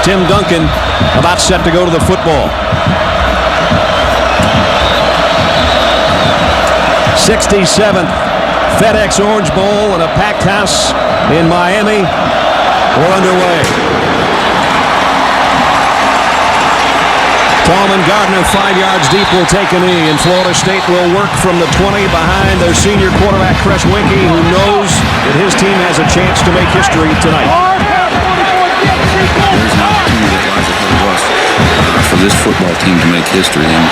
Tim Duncan about set to go to the football. 67th FedEx Orange Bowl and a packed house in Miami. We're underway. Tallman Gardner 5 yards deep will take a knee, and Florida State will work from the 20 behind their senior quarterback Chris Winkie, who knows that his team has a chance to make history tonight. There's an opportunity that lies ahead of us for this football team to make history, and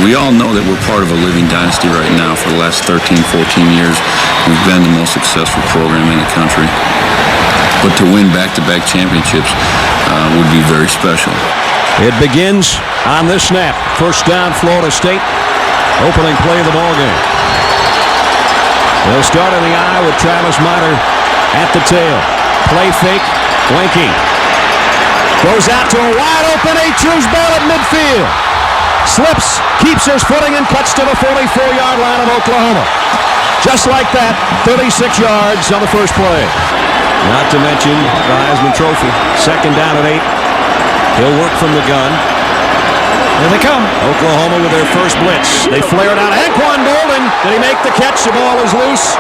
we all know that we're part of a living dynasty right now. For the last 13, 14 years, we've been the most successful program in the country. But to win back-to-back championships would be very special. It begins on this snap. First down, Florida State. Opening play of the ball game. They'll start in the eye with Travis Minor at the tail. Play fake. Winkie goes out to a wide open Trues Bell at midfield. Slips, keeps his footing, and cuts to the 44-yard line of Oklahoma. Just like that, 36 yards on the first play. Not to mention the Heisman Trophy. Second down at 8. He'll work from the gun. Here they come. Oklahoma with their first blitz. They flare it out. Anquan Bolden. Did he make the catch? The ball is loose.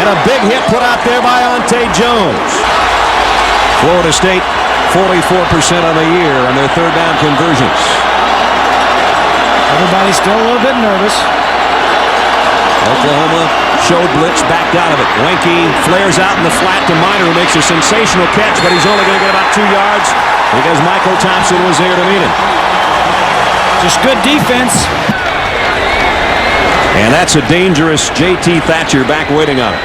And a big hit put out there by Ante Jones. Florida State, 44% on the year on their third down conversions. Everybody's still a little bit nervous. Oklahoma showed blitz, backed out of it. Winkie flares out in the flat to Minor, who makes a sensational catch, but he's only going to get about 2 yards because Michael Thompson was there to meet him. Just good defense. And that's a dangerous J.T. Thatcher back waiting on it.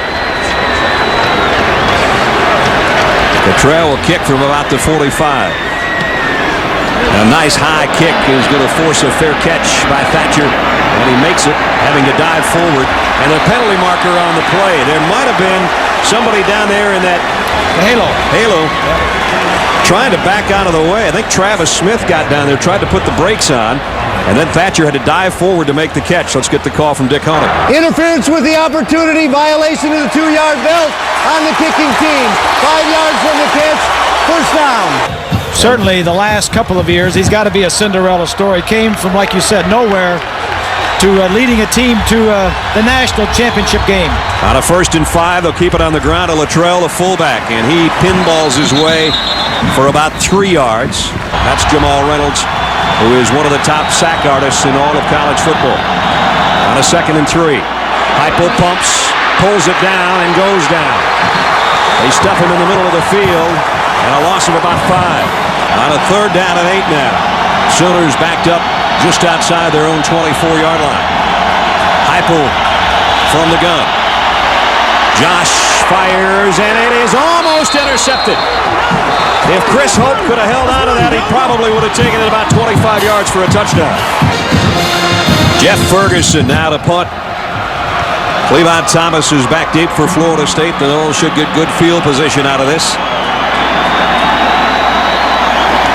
Cottrell will kick from about the 45. A nice high kick is going to force a fair catch by Thatcher, and he makes it, having to dive forward. And the penalty marker on the play. There might have been somebody down there in that halo trying to back out of the way. I think Travis Smith got down there, tried to put the brakes on, and then Thatcher had to dive forward to make the catch. Let's get the call from Dick Honig. Interference with the opportunity, violation of the 2-yard belt on the kicking team. 5 yards from the catch, first down. Certainly the last couple of years, he's got to be a Cinderella story. Came from, like you said, nowhere to leading a team to the national championship game. On a 1st and 5, they'll keep it on the ground to Luttrell, the fullback, and he pinballs his way for about 3 yards. That's Jamal Reynolds, who is one of the top sack artists in all of college football. On a 2nd and 3, Heupel pumps, pulls it down, and goes down. They stuff him in the middle of the field, and a loss of about 5. On a 3rd down and 8 now. Sooners backed up just outside their own 24-yard line. Heupel from the gun. Josh fires, and it is almost intercepted. If Chris Hope could have held on to that, he probably would have taken it about 25 yards for a touchdown. Jeff Ferguson now to punt. Cleavon Thomas is back deep for Florida State. The Noles should get good field position out of this.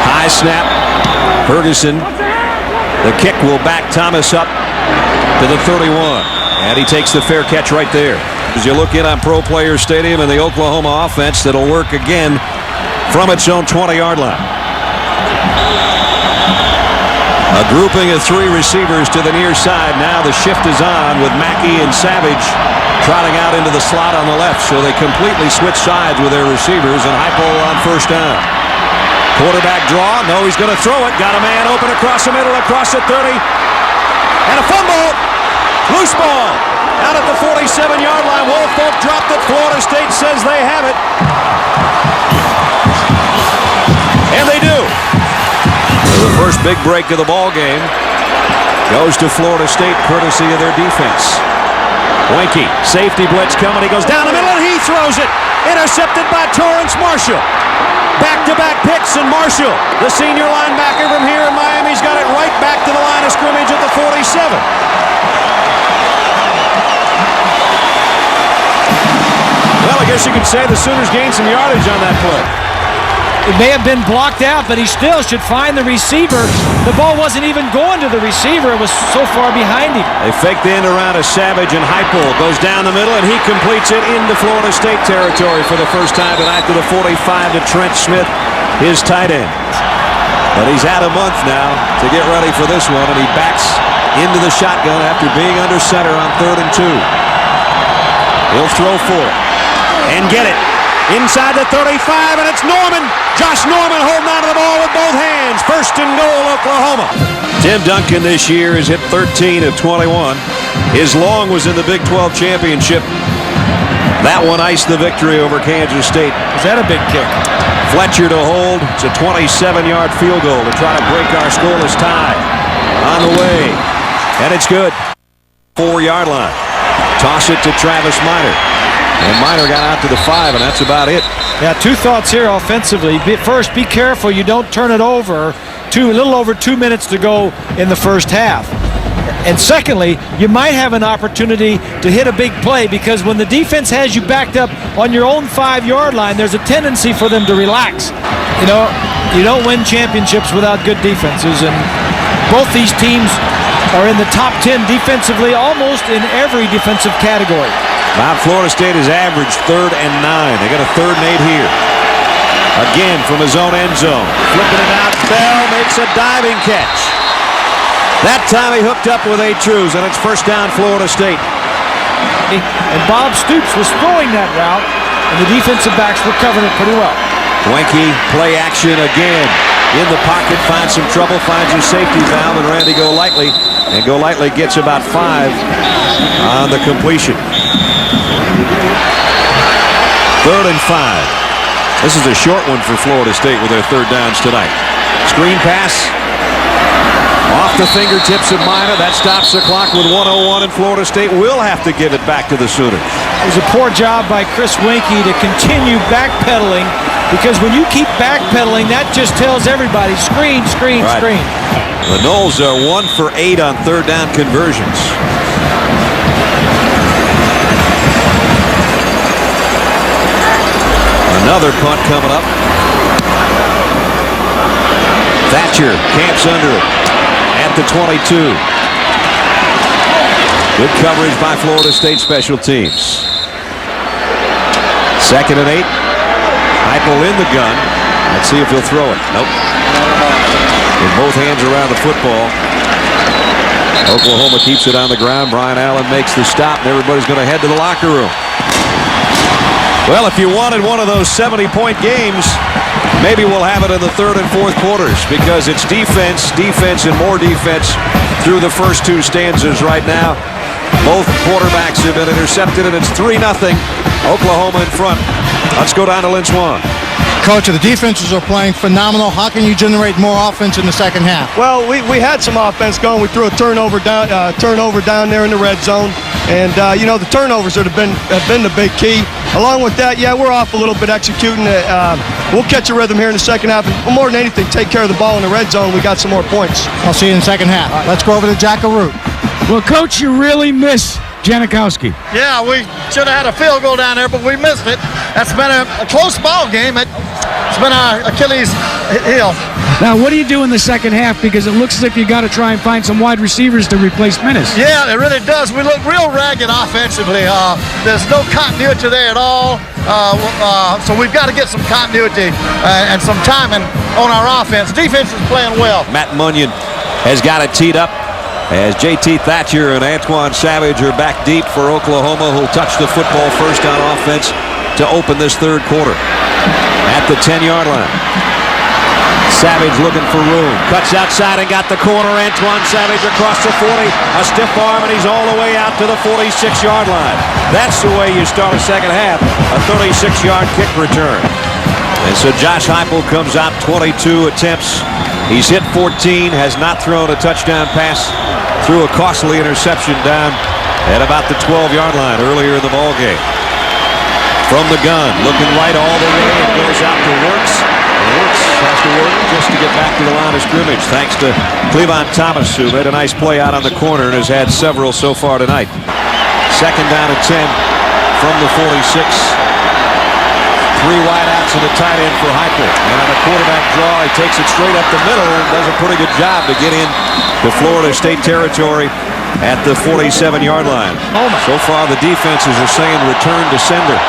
High snap. Ferguson. The kick will back Thomas up to the 31. And he takes the fair catch right there. As you look in on Pro Players Stadium and the Oklahoma offense that'll work again from its own 20-yard line. A grouping of 3 receivers to the near side. Now the shift is on with Mackey and Savage trotting out into the slot on the left. So they completely switch sides with their receivers, and Heupel on first down. Quarterback draw. No, he's going to throw it. Got a man open across the middle, across the 30. And a fumble. Loose ball. Out at the 47-yard line. Woolfolk dropped it. Florida State says they have it. And they do. So the first big break of the ball game goes to Florida State, courtesy of their defense. Winkie, safety blitz coming. He goes down the middle and he throws it. Intercepted by Torrance Marshall. Back-to-back picks, and Marshall, the senior linebacker from here in Miami's got it right back to the line of scrimmage at the 47. Well, I guess you could say the Sooners gained some yardage on that play. It may have been blocked out, but he still should find the receiver. The ball wasn't even going to the receiver. It was so far behind him. They fake the end around to Savage, and Heupel goes down the middle, and he completes it into Florida State territory for the first time tonight to the 45 to Trent Smith, his tight end. But he's had a month now to get ready for this one, and he backs into the shotgun after being under center on 3rd and 2. He'll throw for it and get it. Inside the 35, and it's Norman. Josh Norman holding on to the ball with both hands. 1st and goal, Oklahoma. Tim Duncan this year has hit 13 of 21. His long was in the Big 12 championship. That one iced the victory over Kansas State. Is that a big kick? Fletcher to hold. It's a 27-yard field goal to try to break our scoreless tie. On the way, and it's good. 4-yard line. Toss it to Travis Minor. And Minor got out to the 5, and that's about it. Yeah, 2 thoughts here offensively. First, be careful you don't turn it over. A little over 2 minutes to go in the first half. And secondly, you might have an opportunity to hit a big play, because when the defense has you backed up on your own 5-yard line, there's a tendency for them to relax. You know, you don't win championships without good defenses, and both these teams are in the top 10 defensively almost in every defensive category. Now Florida State has averaged 3rd and 9. They got a 3rd and 8 here. Again from his own end zone. Flipping it out. Bell makes a diving catch. That time he hooked up with 8 trues, and it's 1st down Florida State. And Bob Stoops was throwing that route, and the defensive backs were covering it pretty well. Wenke, play action again. In the pocket, finds some trouble, finds his safety valve, and Randy Golightly. And Golightly gets about 5 on the completion. 3rd and 5. This is a short one for Florida State with their 3rd downs tonight. Screen pass. Off the fingertips of Minor. That stops the clock with 1:01, and Florida State will have to give it back to the Sooners. It was a poor job by Chris Wenke to continue backpedaling, because when you keep backpedaling, that just tells everybody, screen, screen, right. Screen. The Noles are 1 for 8 on 3rd down conversions. Another punt coming up. Thatcher camps under it at the 22. Good coverage by Florida State special teams. 2nd and 8. Heupel in the gun. Let's see if he'll throw it. Nope. With both hands around the football. Oklahoma keeps it on the ground. Brian Allen makes the stop, and everybody's going to head to the locker room. Well, if you wanted one of those 70-point games, maybe we'll have it in the 3rd and 4th quarters, because it's defense, defense, and more defense through the first 2 stanzas right now. Both quarterbacks have been intercepted, and it's 3-0. Oklahoma in front. Let's go down to Lynn Swan. Coach, the defenses are playing phenomenal. How can you generate more offense in the second half? Well, we had some offense going. We threw a turnover down there in the red zone, and the turnovers have been the big key. Along with that, yeah, we're off a little bit executing. We'll catch a rhythm here in the second half, and more than anything, take care of the ball in the red zone. We got some more points. I'll see you in the second half. Let's go over to Jackaroo. Well, Coach, you really miss Janikowski. Yeah, we should have had a field goal down there, but we missed it. That's been a close ball game. It's been our Achilles heel. Now, what do you do in the second half? Because it looks as if you got to try and find some wide receivers to replace Menace. Yeah, it really does. We look real ragged offensively. There's no continuity there at all. So we've got to get some continuity and some timing on our offense. Defense is playing well. Matt Munyon has got it teed up as J.T. Thatcher and Antoine Savage are back deep for Oklahoma, who'll touch the football first on offense to open this 3rd quarter. At the 10-yard line. Savage looking for room. Cuts outside and got the corner. Antoine Savage across the 40. A stiff arm, and he's all the way out to the 46-yard line. That's the way you start a second half. A 36-yard kick return. And so Josh Heupel comes out 22 attempts. He's hit 14, has not thrown a touchdown pass. Threw a costly interception down at about the 12-yard line earlier in the ballgame. From the gun, looking right all the way, it goes out to Wirtz. And Wirtz has to work just to get back to the line of scrimmage, thanks to Cleavon Thomas, who made a nice play out on the corner and has had several so far tonight. 2nd down and 10 from the 46. Three wide outs to the tight end for Heupel. And on a quarterback draw, he takes it straight up the middle and does a pretty good job to get in to Florida State territory at the 47-yard line. So far, the defenses are saying return to sender.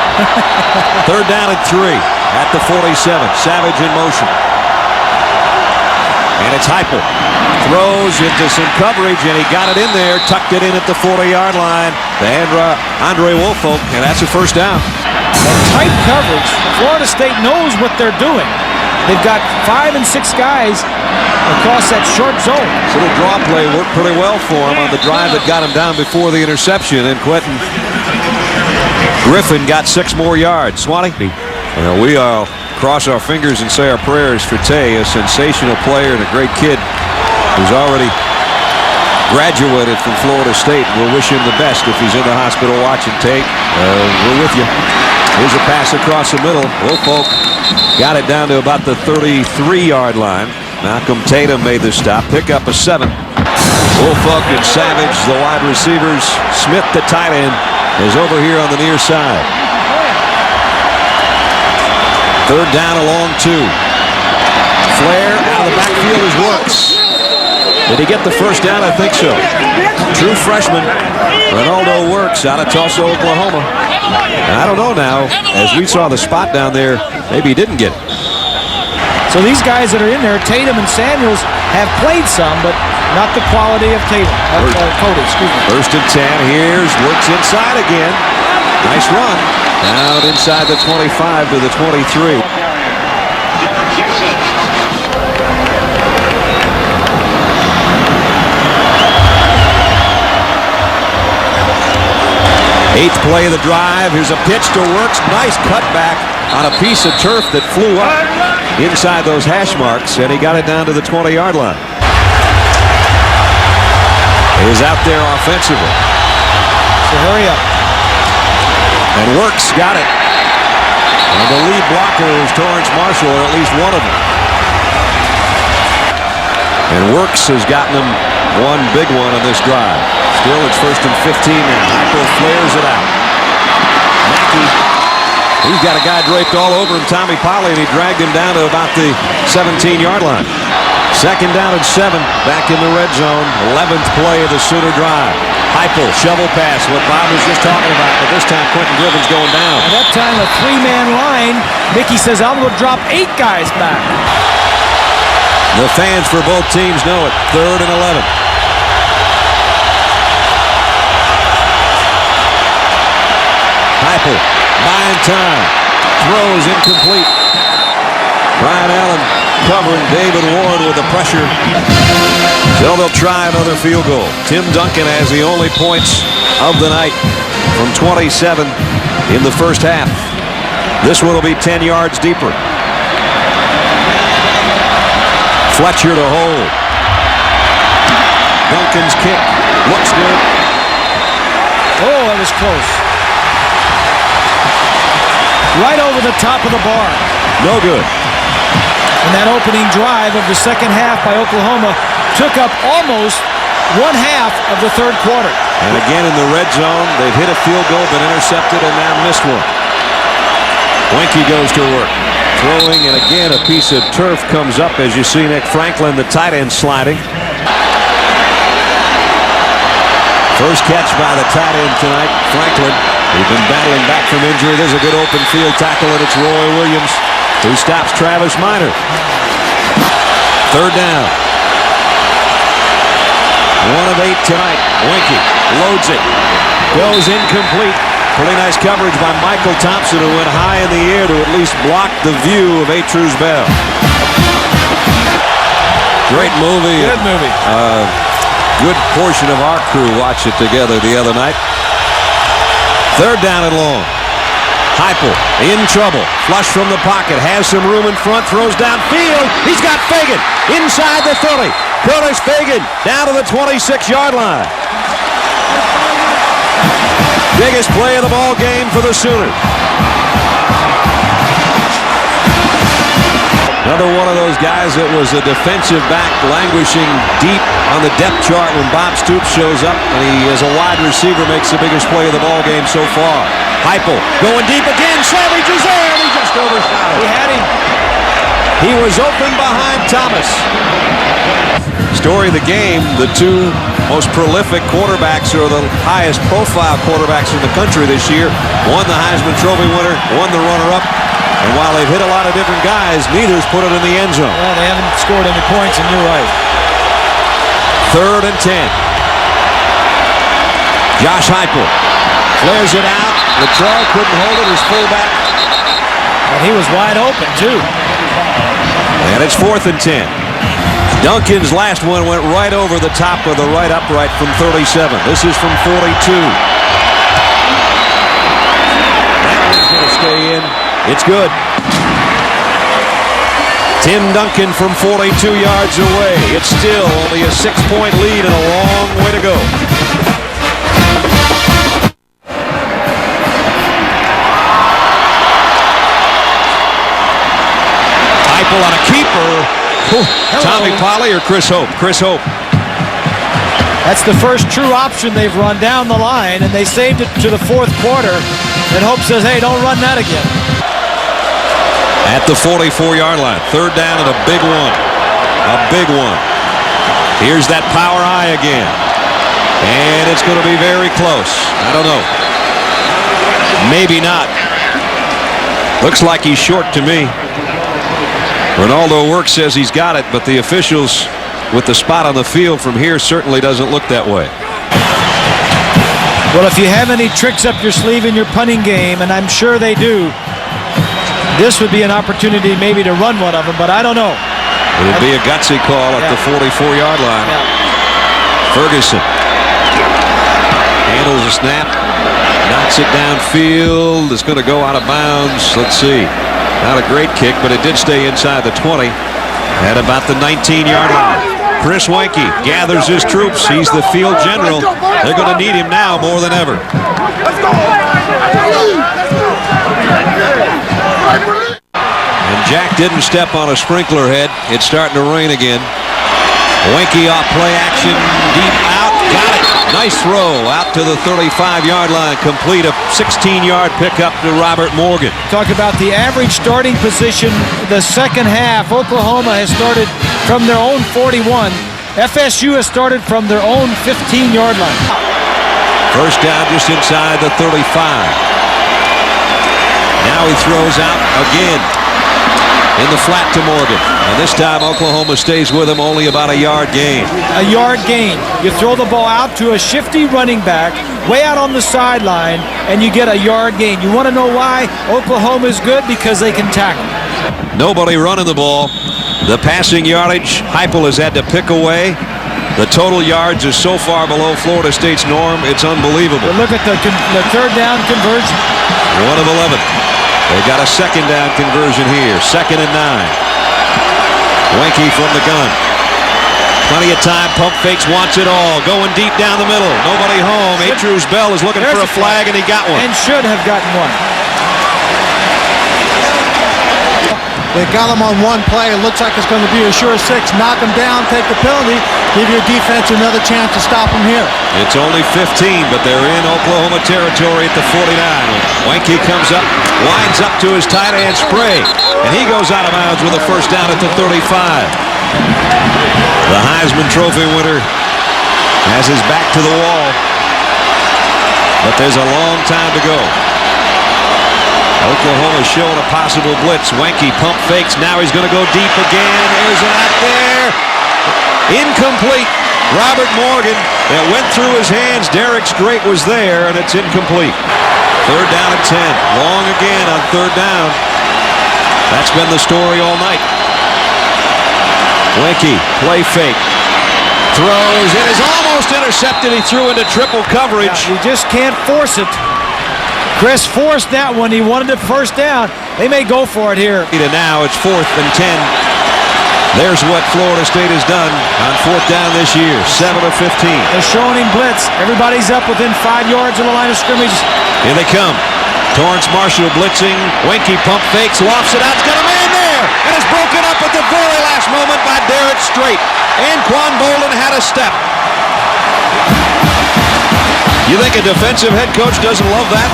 Third down and 3 at the 47. Savage in motion. And it's Heupel. Throws into some coverage, and he got it in there, tucked it in at the 40-yard line to Andre Woolfolk, and that's a first down. And tight coverage. Florida State knows what they're doing. They've got 5 and 6 guys across that short zone. This little draw play worked pretty well for him on the drive that got him down before the interception, and Quentin Griffin got 6 more yards. Swanee? Well, we cross our fingers and say our prayers for Tay, a sensational player and a great kid who's already graduated from Florida State. We'll wish him the best if he's in the hospital watching Tay. We're with you. Here's a pass across the middle. Woolfolk got it down to about the 33-yard line. Malcolm Tatum made the stop. Pick up a 7. Woolfolk and Savage, the wide receivers. Smith, the tight end, is over here on the near side. Third down, a long 2. Flair out of the backfield is Works. Did he get the first down? I think so. True freshman Ronaldo Works out of Tulsa, Oklahoma. I don't know now. As we saw the spot down there, maybe he didn't get it. So these guys that are in there, Tatum and Samuels, have played some, but not the quality of Tatum. Cody, excuse me. First and 10. Here's Works inside again. Nice run. Out inside the 25 to the 23. Eighth play of the drive. Here's a pitch to Works. Nice cutback on a piece of turf that flew up inside those hash marks, and he got it down to the 20-yard line. He's out there offensively. So hurry up. And Works got it. And the lead blocker is Torrance Marshall, or at least one of them. And Works has gotten them one big one on this drive. Still, it's first and 15 now. Heupel flares it out. Mackey, he's got a guy draped all over him, Tommy Polley, and he dragged him down to about the 17-yard line. Second down and 7, back in the red zone. 11th play of the Sooner drive. Heupel, shovel pass, what Bob was just talking about, but this time Quentin Griffin's going down. At that time, a 3-man line. Mickey says, I'm going to drop 8 guys back. The fans for both teams know it. Third and 11. Heupel, buying time. Throws incomplete. Brian Allen covering David Warren with the pressure. So they'll try another field goal. Tim Duncan has the only points of the night from 27 in the first half. This one will be 10 yards deeper. Fletcher to hold. Duncan's kick looks good. Oh, that was close. Right over the top of the bar. No good. And that opening drive of the second half by Oklahoma took up almost 1/2 of the third quarter. And again in the red zone, they've hit a field goal, been intercepted, and now missed one. Winkie goes to work. Throwing, and again a piece of turf comes up as you see Nick Franklin, the tight end, sliding. First catch by the tight end tonight, Franklin. He's been battling back from injury. There's a good open field tackle, and it's Roy Williams who stops Travis Minor. Third down. 1 of 8 tonight. Winkie loads it. Goes incomplete. Pretty nice coverage by Michael Thompson, who went high in the air to at least block the view of Atruz Bell. Great movie. Good movie. Good portion of our crew watched it together the other night. Third down and long. Heupel in trouble. Flush from the pocket. Has some room in front. Throws downfield. He's got Fagan inside the 30. Curtis Fagan down to the 26-yard line. Biggest play of the ball game for the Sooners. Another one of those guys that was a defensive back languishing deep on the depth chart when Bob Stoops shows up, and he, as a wide receiver, makes the biggest play of the ball game so far. Heupel going deep again. Savage is there, and he just overshot it. He had him. He was open behind Thomas. Story of the game, the two most prolific quarterbacks, or the highest profile quarterbacks in the country this year. One the Heisman Trophy winner, one the runner-up. And while they've hit a lot of different guys, neither's put it in the end zone. Well, they haven't scored any points, and you're right. 3rd and 10. Josh Heupel flares it out. Latrell couldn't hold it as fullback. And he was wide open, too. And it's 4th and 10. Duncan's last one went right over the top of the right upright from 37. This is from 42. That one's going to stay in. It's good. Tim Duncan from 42 yards away. It's still only a 6-point lead and a long way to go. Heupel on a keeper. Tommy Polley or Chris Hope? Chris Hope. That's the first true option they've run down the line, and they saved it to the 4th quarter. And Hope says, hey, don't run that again. At the 44-yard line. 3rd down and a big one. A big one. Here's that power eye again. And it's going to be very close. I don't know. Maybe not. Looks like he's short to me. Ronaldo Works says he's got it, but the officials with the spot on the field from here certainly doesn't look that way. Well, if you have any tricks up your sleeve in your punting game, and I'm sure they do, this would be an opportunity maybe to run one of them, but I don't know. It would be a gutsy call at the 44-yard line. Ferguson handles the snap, knocks it downfield. It's going to go out of bounds. Let's see. Not a great kick, but it did stay inside the 20 at about the 19-yard line. Chris Weinke gathers his troops. He's the field general. They're going to need him now more than ever. And Jack didn't step on a sprinkler head. It's starting to rain again. Weinke off play action, deep out, got it. Nice throw out to the 35-yard line, complete a 16-yard pickup to Robert Morgan. Talk about the average starting position. The second half, Oklahoma has started from their own 41. FSU has started from their own 15-yard line. First down just inside the 35. Now he throws out again in the flat to Morgan. And this time Oklahoma stays with him, only about a yard gain. A yard gain. You throw the ball out to a shifty running back way out on the sideline, and you get a yard gain. You want to know why Oklahoma is good? Because they can tackle. Nobody running the ball. The passing yardage, Heupel has had to pick away. The total yards is so far below Florida State's norm, it's unbelievable. But look at the 3rd down conversion. 1 of 11. They got a 2nd down conversion here. 2nd and 9. Weinke from the gun. Plenty of time. Pump fakes, wants it all. Going deep down the middle. Nobody home. Atruz Bell is looking for a flag, and he got one. And should have gotten one. They got him on one play. It looks like it's going to be a sure 6. Knock him down, take the penalty, give your defense another chance to stop him here. It's only 15, but they're in Oklahoma territory at the 49. Weinke comes up, winds up to his tight end Spray, and he goes out of bounds with a first down at the 35. The Heisman Trophy winner has his back to the wall, but there's a long time to go. Oklahoma showing a possible blitz. Weinke pump fakes. Now he's going to go deep again. There's an out there. Incomplete. Robert Morgan. That went through his hands. Derek Strait was there, and it's incomplete. 3rd down and 10. Long again on 3rd down. That's been the story all night. Weinke, play fake. Throws. It is almost intercepted. He threw into triple coverage. Yeah, you just can't force it. Chris forced that one. He wanted it first down. They may go for it here. And now it's 4th and 10. There's what Florida State has done on 4th down this year. 7 of 15. They're showing him blitz. Everybody's up within 5 yards of the line of scrimmage. Here they come. Torrance Marshall blitzing. Weinke pump fakes, lofts it out. It's got a man there. And it's broken up at a step. You think a defensive head coach doesn't love that?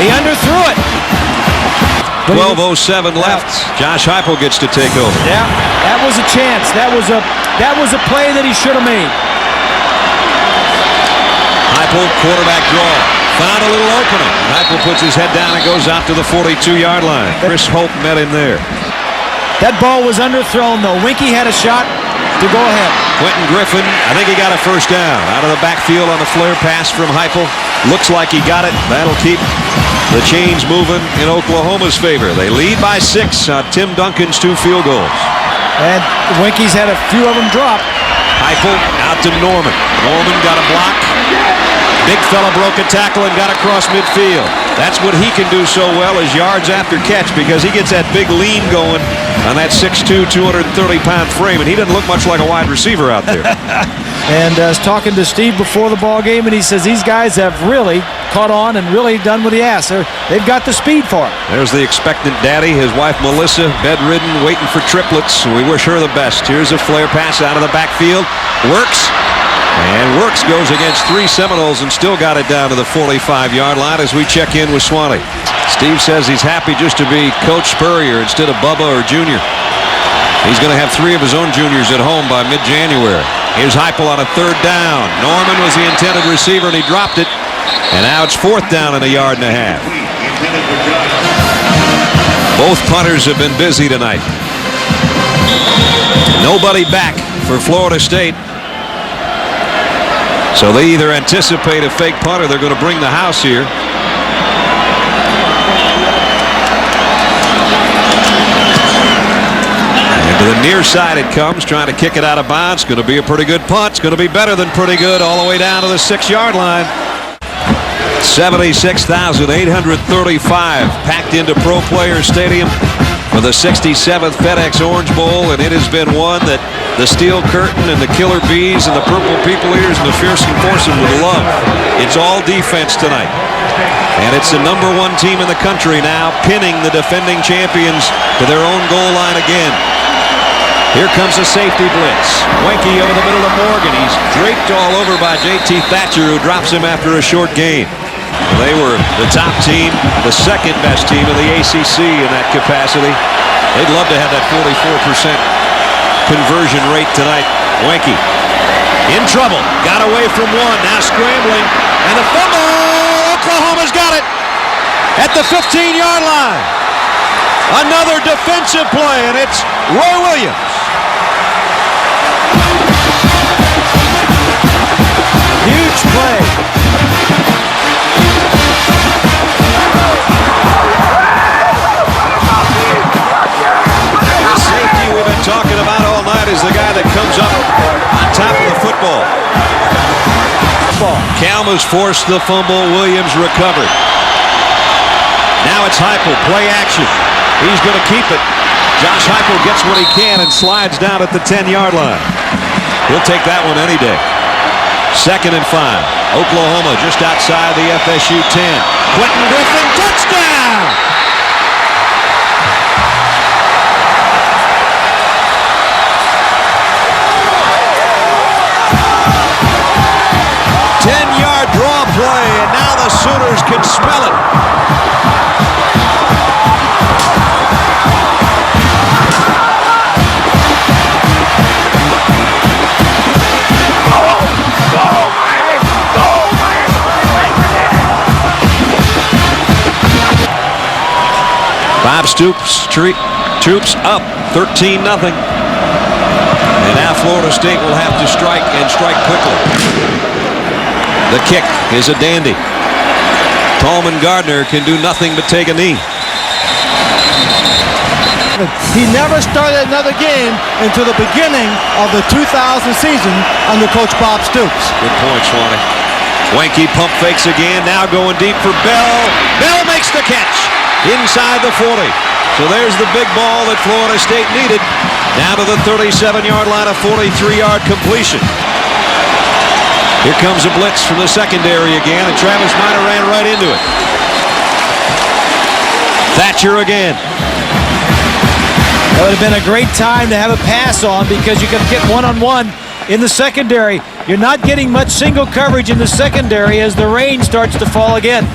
He underthrew it. 12:07 left. Josh Heupel gets to take over. Yeah, that was a chance. That was a play that he should have made. Heupel, quarterback draw. Found a little opening. Heupel puts his head down and goes out to the 42-yard line. Chris Hope met him there. That ball was underthrown, though. Winky had a shot to go ahead. Quentin Griffin, I think he got a first down. Out of the backfield on the flare pass from Heupel. Looks like he got it. That'll keep the chains moving in Oklahoma's favor. They lead by 6 on Tim Duncan's 2 field goals. And Winky's had a few of them drop. Heupel out to Norman. Norman got a block. Big fella broke a tackle and got across midfield. That's what he can do so well, is yards after catch, because he gets that big lean going on that 6'2", 230-pound frame, and he doesn't look much like a wide receiver out there. And I was talking to Steve before the ball game, and he says these guys have really caught on and really done what he asked. They've got the speed for it. There's the expectant daddy, his wife Melissa, bedridden, waiting for triplets. We wish her the best. Here's a flare pass out of the backfield. Works. And Works goes against 3 Seminoles and still got it down to the 45-yard line as we check in with Swanee. Steve says he's happy just to be Coach Spurrier instead of Bubba or Junior. He's going to have 3 of his own juniors at home by mid-January. Here's Heupel on a 3rd down. Norman was the intended receiver and he dropped it. And now it's 4th down and a yard and a half. Both punters have been busy tonight. Nobody back for Florida State. So they either anticipate a fake punt or they're going to bring the house here. And to the near side it comes, trying to kick it out of bounds. Going to be a pretty good punt. It's going to be better than pretty good all the way down to the 6-yard line. 76,835 packed into Pro Players Stadium for the 67th FedEx Orange Bowl, and it has been one that the Steel Curtain and the Killer Bees and the Purple People Eaters and the Fearsome Foursome would love. It's all defense tonight. And it's the #1 team in the country now, pinning the defending champions to their own goal line again. Here comes a safety blitz. Winky over the middle of Morgan. He's draped all over by J.T. Thatcher, who drops him after a short gain. They were the top team, the 2nd best team in the ACC in that capacity. They'd love to have that 44% conversion rate tonight. Winky in trouble. Got away from one. Now scrambling. And the fumble. Oklahoma's got it at the 15-yard line. Another defensive play, and it's Roy Williams. Huge play. The safety we've been talking about all night is the guy that comes up on top of the football. Kalma's forced the fumble. Williams recovered. Now it's Heupel. Play action. He's going to keep it. Josh Heupel gets what he can and slides down at the 10-yard line. He'll take that one any day. 2nd and 5. Oklahoma just outside the FSU 10. Quentin Griffin, touchdown! Draw play, and now the Sooners can smell it. Bob Stoops troops up 13-0. And now Florida State will have to strike and strike quickly. The kick is a dandy. Tallman Gardner can do nothing but take a knee. He never started another game until the beginning of the 2000 season under Coach Bob Stoops. Good point, Swanee. Winky pump fakes again, now going deep for Bell. Bell makes the catch inside the 40. So there's the big ball that Florida State needed. Down to the 37-yard line, a 43-yard completion. Here comes a blitz from the secondary again, and Travis Minor ran right into it. Thatcher again. That would have been a great time to have a pass on because you can get one-on-one in the secondary. You're not getting much single coverage in the secondary as the rain starts to fall again.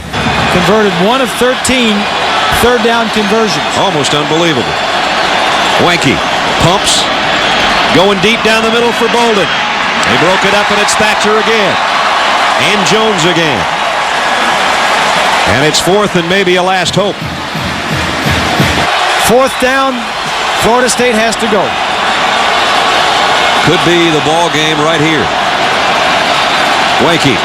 Converted 1 of 13 third down conversions. Almost unbelievable. Wenke pumps, going deep down the middle for Bolden. They broke it up, and it's Thatcher again. And Jones again. And it's 4th and maybe a last hope. 4th down, Florida State has to go. Could be the ball game right here. Wenke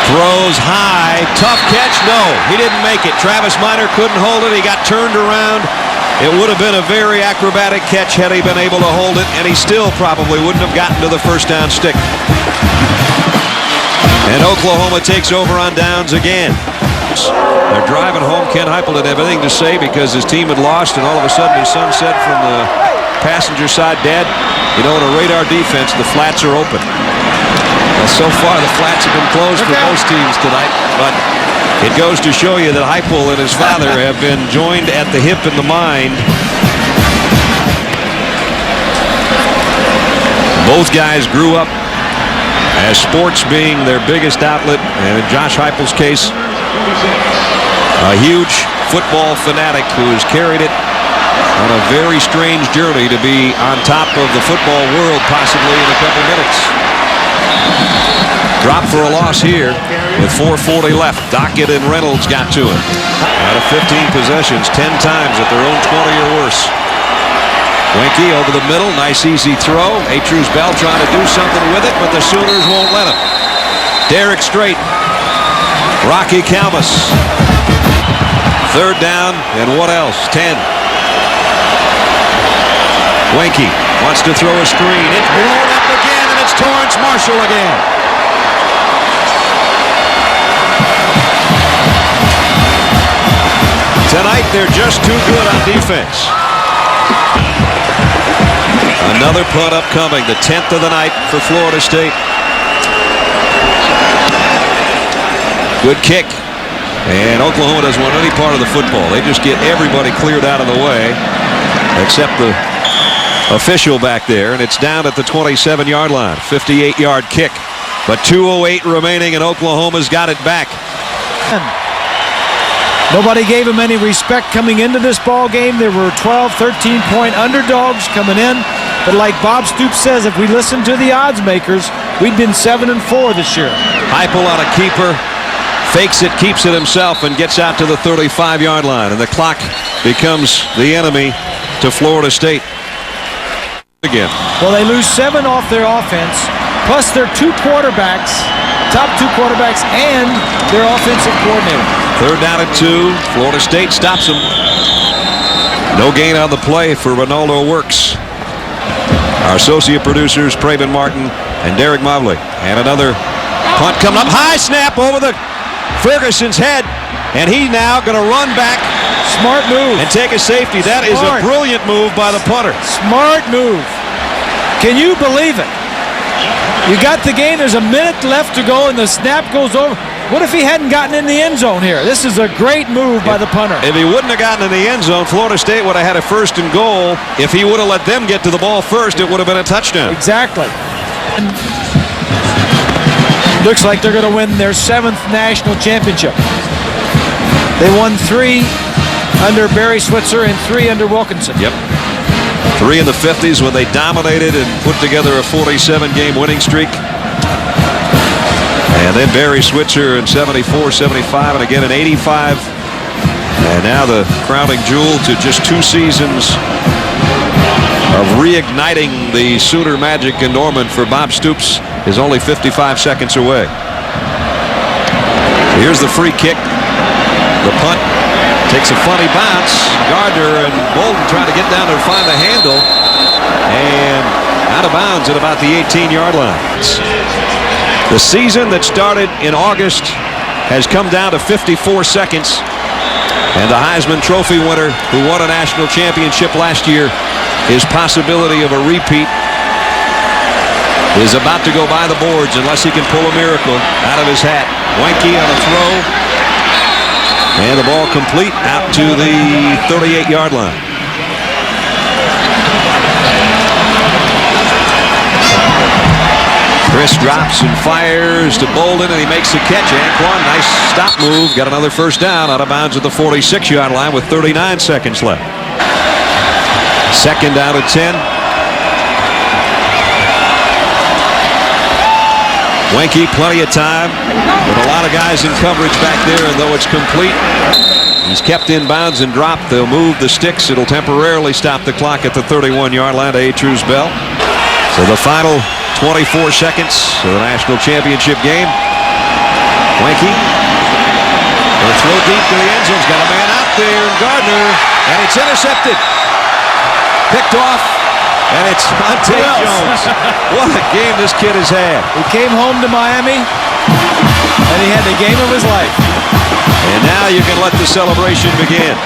throws high, tough catch, no, he didn't make it. Travis Minor couldn't hold it, he got turned around. It would have been a very acrobatic catch had he been able to hold it, and he still probably wouldn't have gotten to the first down stick. And Oklahoma takes over on downs again. They're driving home. Ken Heupel didn't have anything to say because his team had lost, and all of a sudden his son said from the passenger side, "Dad, you know, in a radar defense, the flats are open." Well, so far the flats have been closed for most teams tonight, but it goes to show you that Heupel and his father have been joined at the hip and the mind. Both guys grew up as sports being their biggest outlet, and in Josh Heupel's case, a huge football fanatic who has carried it on a very strange journey to be on top of the football world possibly in a couple minutes. Drop for a loss here with 4:40 left. Dockett and Reynolds got to him. Out of 15 possessions, 10 times at their own 20 or worse. Wenke over the middle, nice easy throw. Atruz Bell trying to do something with it, but the Sooners won't let him. Derek Strait, Rocky Kalmus. 3rd down, and what else? 10. Wenke wants to throw a screen. It's blown up again, and it's Torrance Marshall again. Tonight, they're just too good on defense. Another punt upcoming, the 10th of the night for Florida State. Good kick. And Oklahoma doesn't want any part of the football. They just get everybody cleared out of the way except the official back there, and it's down at the 27-yard line. 58-yard kick, but 2:08 remaining, and Oklahoma's got it back. Nobody gave him any respect coming into this ball game. There were 12, 13-point underdogs coming in, but like Bob Stoops says, if we listen to the odds makers, we'd been 7-4 this year. Heupel on a keeper, fakes it, keeps it himself, and gets out to the 35-yard line, and the clock becomes the enemy to Florida State. Again. Well, they lose 7 off their offense, plus their 2 quarterbacks, top 2 quarterbacks, and their offensive coordinator. 3rd down and 2. Florida State stops them. No gain on the play for Ronaldo Works. Our associate producers, Praven Martin and Derek Mobley. And another punt coming up. High snap over the Ferguson's head, and he's now going to run back. Smart move. And take a safety. That is a brilliant move by the punter. Smart move. Can you believe it? You got the game. There's a minute left to go, and the snap goes over. What if he hadn't gotten in the end zone here? This is a great move by the punter. If he wouldn't have gotten in the end zone, Florida State would have had a 1st and goal. If he would have let them get to the ball first, it would have been a touchdown. Exactly. Looks like they're going to win their 7th national championship. They won 3 under Barry Switzer and 3 under Wilkinson. Yep. 3 in the 50s when they dominated and put together a 47-game winning streak. And then Barry Switzer in 74, 75, and again in 85. And now the crowning jewel to just 2 seasons of reigniting the Sooner magic in Norman for Bob Stoops is only 55 seconds away. Here's the free kick. The punt takes a funny bounce. Gardner and Bolden trying to get down there and find the handle. And out of bounds at about the 18-yard line. The season that started in August has come down to 54 seconds. And the Heisman Trophy winner who won a national championship last year, his possibility of a repeat is about to go by the boards unless he can pull a miracle out of his hat. Wenke on a throw. And the ball complete out to the 38-yard line. Chris drops and fires to Bolden, and he makes the catch. Anquan, nice stop move. Got another first down out of bounds at the 46-yard line with 39 seconds left. Second down at 10. Wenke, plenty of time with a lot of guys in coverage back there, and though it's complete, he's kept in bounds and dropped. They'll move the sticks. It'll temporarily stop the clock at the 31-yard line to Atru's bell. So the final 24 seconds of the national championship game. Wenke will throw deep to the end zone. He's got a man out there, and Gardner, and it's intercepted. Picked off, and it's Monte Jones. What a game this kid has had. He came home to Miami, and he had the game of his life. And now you can let the celebration begin.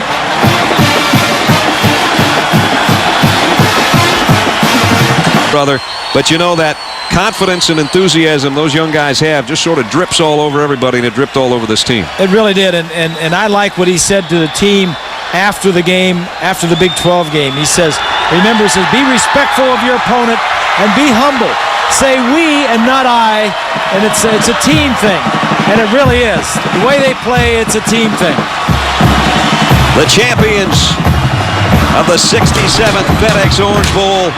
Brother, but you know that confidence and enthusiasm those young guys have just sort of drips all over everybody, and it dripped all over this team. It really did, and I like what he said to the team after the game, after the Big 12 game. He says, remember, he says, be respectful of your opponent and be humble. Say we and not I, and it's a team thing, and it really is. The way they play, it's a team thing. The champions of the 67th FedEx Orange Bowl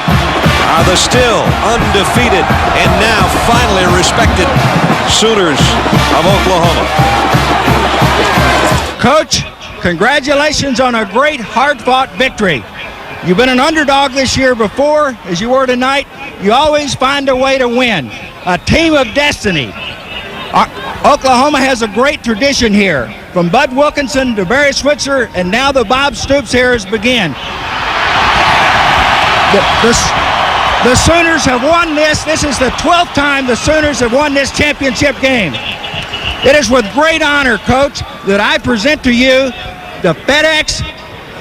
are the still undefeated and now finally respected Sooners of Oklahoma. Coach, congratulations on a great hard-fought victory. You've been an underdog this year before, as you were tonight. You always find a way to win. A team of destiny. Oklahoma has a great tradition here. From Bud Wilkinson to Barry Switzer, and now the Bob Stoops eras begin. The Sooners have won this. This is the 12th time the Sooners have won this championship game. It is with great honor, Coach, that I present to you the FedEx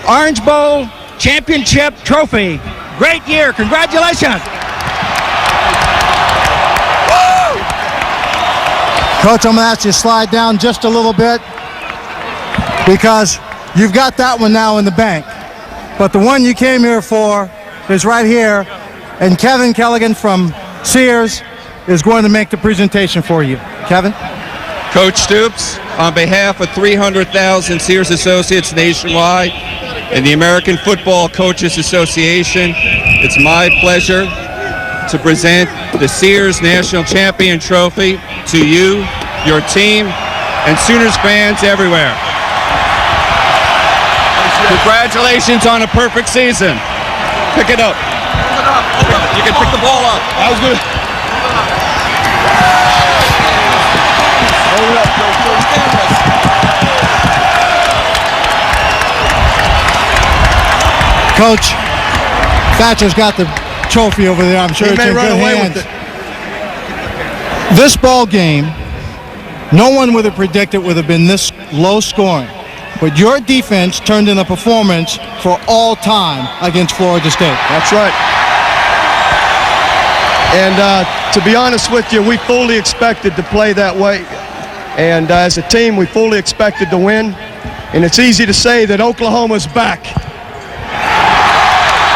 Orange Bowl Championship Trophy. Great year. Congratulations. Woo! Coach, I'm going to ask you to slide down just a little bit because you've got that one now in the bank. But the one you came here for is right here, and Kevin Kelligan from Sears is going to make the presentation for you. Kevin? Coach Stoops, on behalf of 300,000 Sears associates nationwide and the American Football Coaches Association, it's my pleasure to present the Sears National Champion Trophy to you, your team, and Sooners fans everywhere. Congratulations on a perfect season. Pick it up. You can pick the ball up. That was good. Coach, Thatcher's got the trophy over there. I'm sure it's in good hands. This ball game, no one would have predicted would have been this low scoring. But your defense turned in a performance for all time against Florida State. That's right. And to be honest with you, we fully expected to play that way. And as a team, we fully expected to win. And it's easy to say that Oklahoma's back.